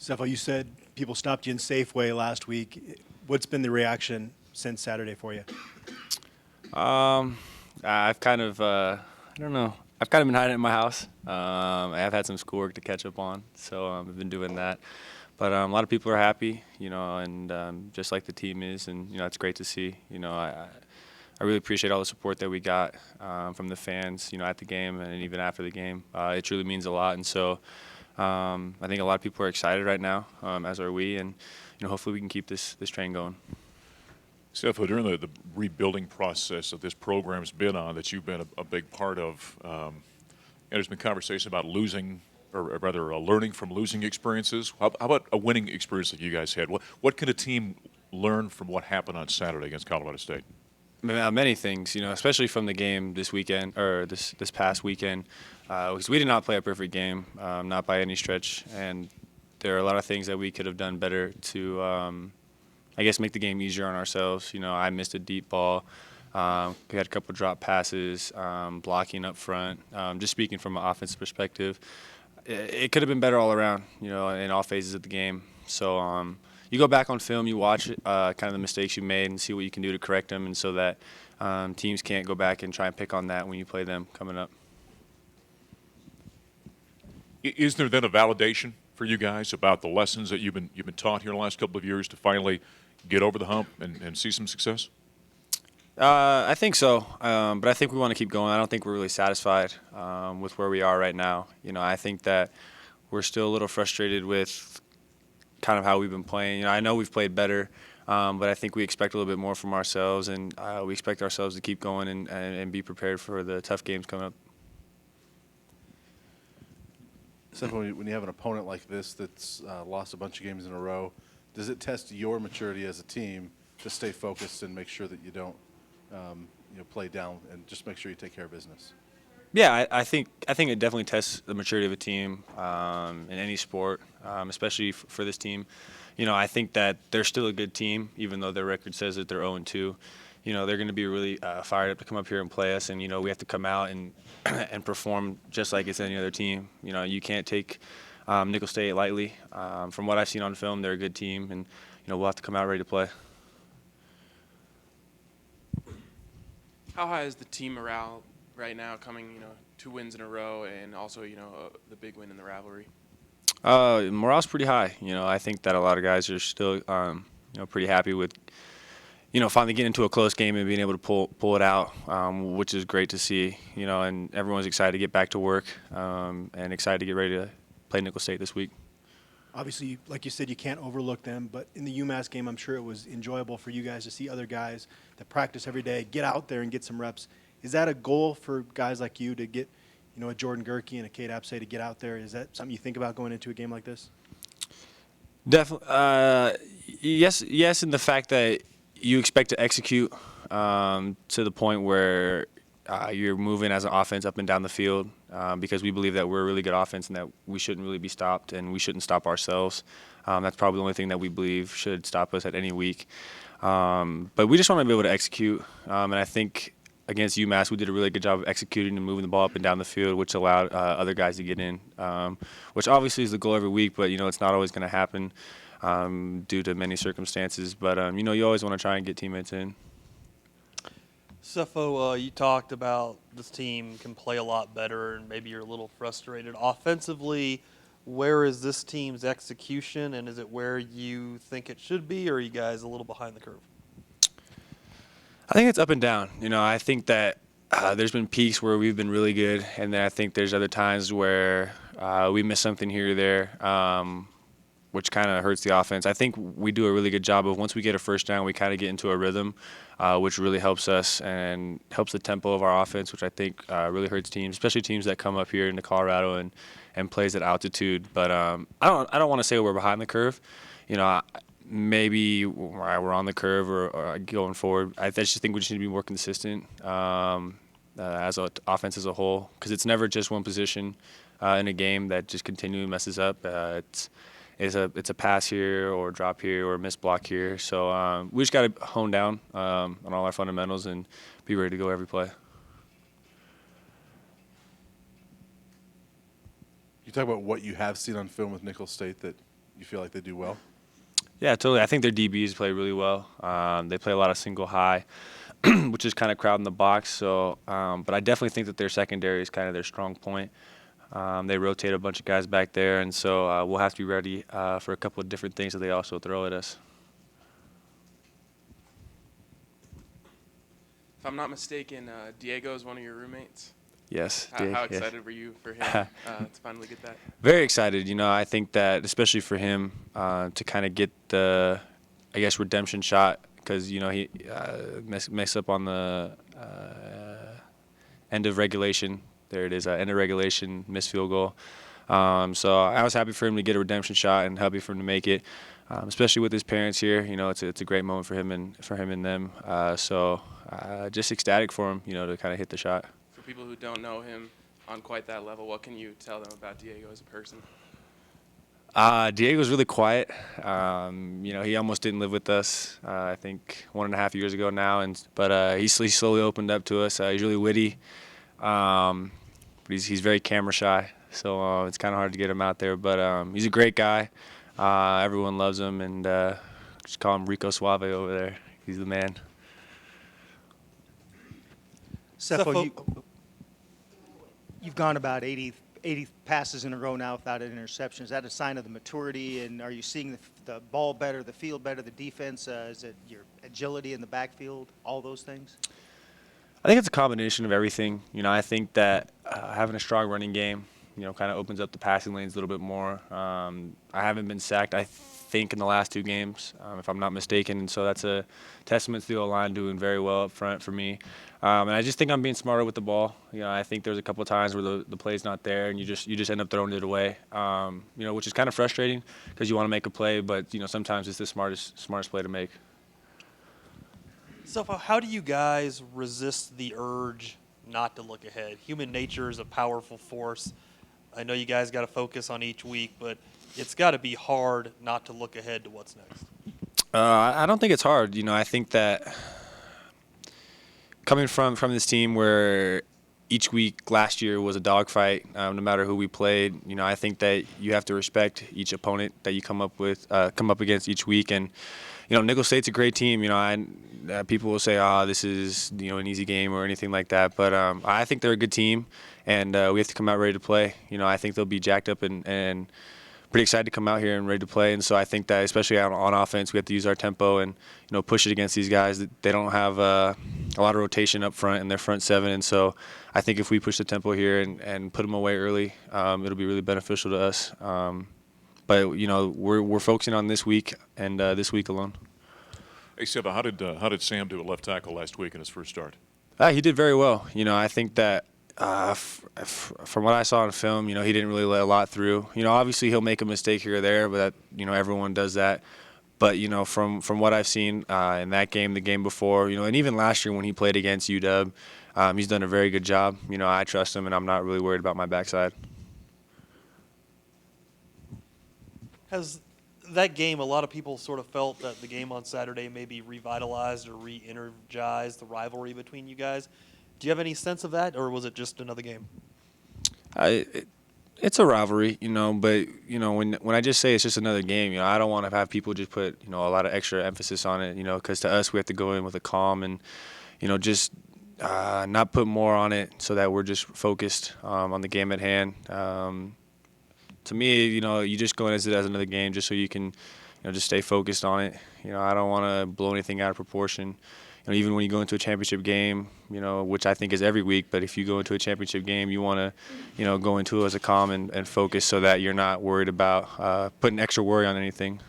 Sefo, you said people stopped you in Safeway last week. What's been the reaction since Saturday for you? I've kind of, I don't know. I've kind of been hiding in my house. I've had some schoolwork to catch up on, so I've been doing that. But a lot of people are happy, and just like the team is, and it's great to see. I really appreciate all the support that we got from the fans, at the game and even after the game. It truly means a lot, and so I think a lot of people are excited right now, as are we, and hopefully we can keep this train going. Sefo, during the rebuilding process that this program's been on, that you've been a big part of, and there's been conversation about losing, or rather learning from losing experiences. How about a winning experience that you guys had? What can a team learn from what happened on Saturday against Colorado State? Many things, especially from the game this weekend or this past weekend, because we did not play a perfect game, not by any stretch, and there are a lot of things that we could have done better to, I guess, make the game easier on ourselves. I missed a deep ball. We had a couple drop passes, blocking up front. Just speaking from an offensive perspective, it could have been better all around, in all phases of the game. So you go back on film, you watch kind of the mistakes you made and see what you can do to correct them, and so that teams can't go back and try and pick on that when you play them coming up. Is there then a validation for you guys about the lessons that you've been taught here in the last couple of years to finally get over the hump and see some success? I think so, but I think we want to keep going. I don't think we're really satisfied with where we are right now. I think that we're still a little frustrated with kind of how we've been playing. I know we've played better, but I think we expect a little bit more from ourselves, and we expect ourselves to keep going and be prepared for the tough games coming up. Sefo, when you have an opponent like this that's lost a bunch of games in a row, does it test your maturity as a team to stay focused and make sure that you don't play down and just make sure you take care of business? Yeah, I think it definitely tests the maturity of a team in any sport, especially for this team. I think that they're still a good team, even though their record says that they're 0-2. They're going to be really fired up to come up here and play us, and we have to come out and and perform just like it's any other team. You can't take Nicholls State lightly. From what I've seen on film, they're a good team, and we'll have to come out ready to play. How high is the team morale right now, coming 2 wins in a row, and also the big win in the rivalry? Morale's pretty high. I think that a lot of guys are still pretty happy with finally getting into a close game and being able to pull it out, which is great to see. And everyone's excited to get back to work and excited to get ready to play Nicholls State this week. Obviously, like you said, you can't overlook them, but in the UMass game, I'm sure it was enjoyable for you guys to see other guys that practice every day get out there and get some reps. Is that a goal for guys like you to get, a Jordan Gerke and a Cade Apsay to get out there? Is that something you think about going into a game like this? Definitely. Yes, in the fact that you expect to execute to the point where you're moving as an offense up and down the field because we believe that we're a really good offense and that we shouldn't really be stopped and we shouldn't stop ourselves. That's probably the only thing that we believe should stop us at any week. But we just want to be able to execute. And I think against UMass, we did a really good job of executing and moving the ball up and down the field, which allowed other guys to get in, which obviously is the goal every week, but, it's not always going to happen due to many circumstances. But, you always want to try and get teammates in. Sefo, you talked about this team can play a lot better and maybe you're a little frustrated. Offensively, where is this team's execution, and is it where you think it should be, or are you guys a little behind the curve? I think it's up and down. I think that there's been peaks where we've been really good, and then I think there's other times where we miss something here or there, which kind of hurts the offense. I think we do a really good job of once we get a first down, we kind of get into a rhythm, which really helps us and helps the tempo of our offense, which I think really hurts teams, especially teams that come up here into Colorado and plays at altitude. But I don't want to say we're behind the curve. Maybe we're on the curve or going forward. I just think we just need to be more consistent as an offense as a whole, because it's never just one position in a game that just continually messes up. It's a pass here or a drop here or a missed block here. So we just got to hone down on all our fundamentals and be ready to go every play. You talk about what you have seen on film with Nicholls State that you feel like they do well? Yeah, totally. I think their DBs play really well. They play a lot of single high, which is kind of crowding the box. So, but I definitely think that their secondary is kind of their strong point. They rotate a bunch of guys back there, and so we'll have to be ready for a couple of different things that they also throw at us. If I'm not mistaken, Diego is one of your roommates. Yes. How yes. excited were you for him to finally get that? Very excited. You know, I think that especially for him to kind of get the, I guess, redemption shot because, you know, he messed up on the end of regulation. There it is, end of regulation, missed field goal. So I was happy for him to get a redemption shot and happy for him to make it, especially with his parents here. You know, it's a great moment for him and them. So just ecstatic for him, you know, to kind of hit the shot. For people who don't know him on quite that level, what can you tell them about Diego as a person? Diego's really quiet. You know, he almost didn't live with us. I think 1.5 years ago now, but he slowly opened up to us. He's really witty, but he's very camera shy. So it's kind of hard to get him out there. But he's a great guy. Everyone loves him, and just call him Rico Suave over there. He's the man. Sefo, you've gone about 80 passes in a row now without an interception. Is that a sign of the maturity, and are you seeing the ball better, the field better, the defense? Is it your agility in the backfield, all those things? I think it's a combination of everything. You know, I think that having a strong running game, you know, kind of opens up the passing lanes a little bit more. I haven't been sacked, I think, in the last 2 games, if I'm not mistaken, and so that's a testament to the O-line doing very well up front for me. And I just think I'm being smarter with the ball. You know, I think there's a couple of times where the play's not there, and you just end up throwing it away. You know, which is kind of frustrating because you want to make a play, but you know sometimes it's the smartest play to make. Sefo, how do you guys resist the urge not to look ahead? Human nature is a powerful force. I know you guys got to focus on each week, but it's got to be hard not to look ahead to what's next. I don't think it's hard. You know, I think that coming from this team where each week last year was a dogfight, no matter who we played, you know, I think that you have to respect each opponent that you come up against each week. And you know, Nicholls State's a great team. You know, people will say, this is, you know, an easy game or anything like that. But I think they're a good team, and we have to come out ready to play. You know, I think they'll be jacked up and pretty excited to come out here and ready to play. And so I think that especially on offense, we have to use our tempo and, you know, push it against these guys. They don't have a lot of rotation up front in their front 7. And so I think if we push the tempo here and put them away early, it'll be really beneficial to us. But you know, we're focusing on this week and this week alone. Hey, Seba, how did Sam do at left tackle last week in his first start? He did very well. You know, I think that from what I saw in film, you know, he didn't really let a lot through. You know, obviously he'll make a mistake here or there, but you know, everyone does that. But you know, from what I've seen in that game, the game before, you know, and even last year when he played against UW, he's done a very good job. You know, I trust him, and I'm not really worried about my backside. Has that game, a lot of people sort of felt that the game on Saturday maybe revitalized or re-energized the rivalry between you guys. Do you have any sense of that, or was it just another game? It's a rivalry, you know, but, you know, when I just say it's just another game, you know, I don't want to have people just put, you know, a lot of extra emphasis on it, you know, because to us we have to go in with a calm and, you know, just not put more on it so that we're just focused on the game at hand. To me, you know, you just go in as another game just so you can, you know, just stay focused on it. You know, I don't want to blow anything out of proportion. You know, even when you go into a championship game, you know, which I think is every week, but if you go into a championship game, you want to, you know, go into it as a calm and focus so that you're not worried about putting extra worry on anything.